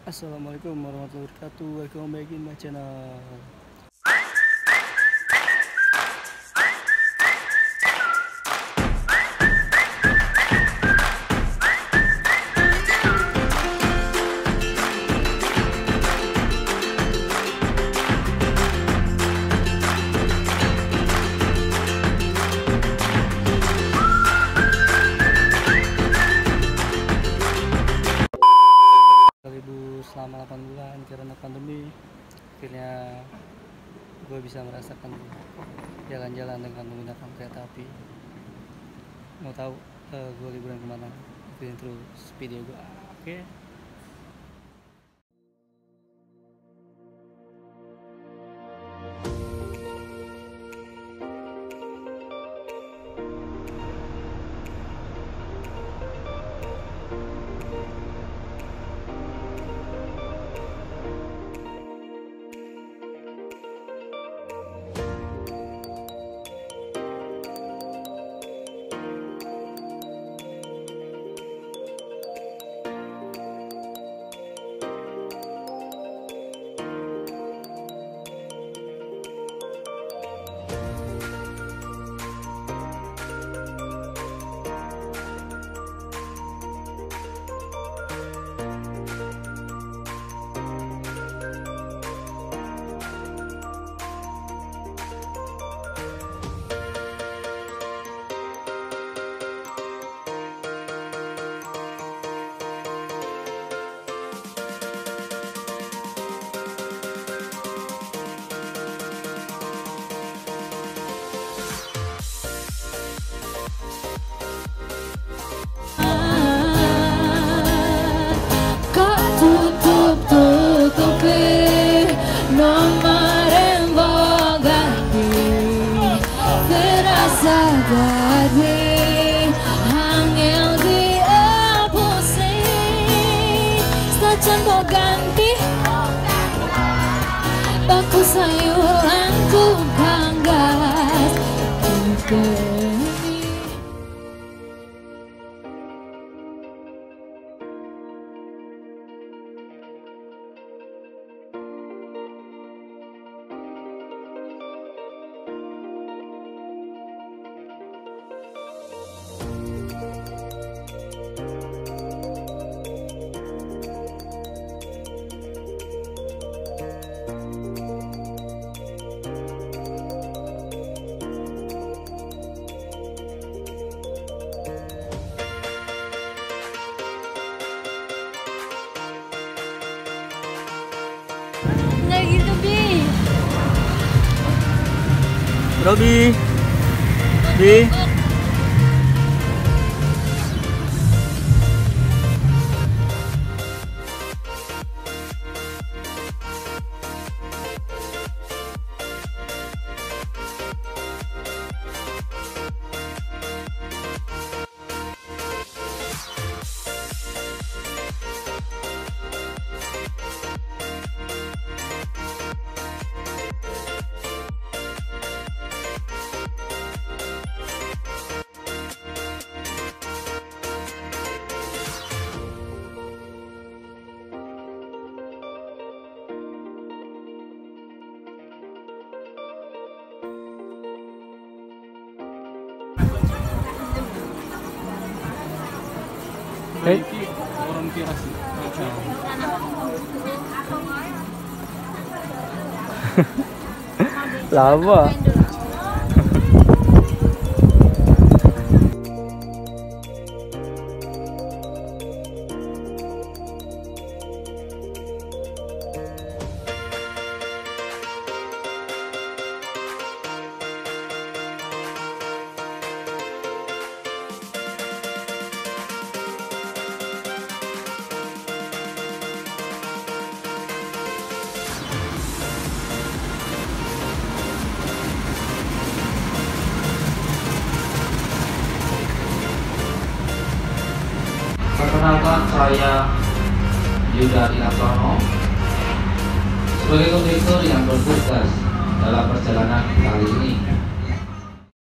Assalamualaikum warahmatullahi wabarakatuh. Welcome back in my channel. Selama 8 bulan karena pandemi, akhirnya gue bisa merasakan jalan-jalan dengan menggunakan kereta api. Mau tahu gue liburan kemana? Ikutin terus video gue, oke? Ganti Paku sayuranku ganggas nggak gitu, Bi. Bro, Bi. Orang tirasi. Lama. Perkenalkan, saya Yuda sebagai kondektur yang bertugas dalam perjalanan kali ini.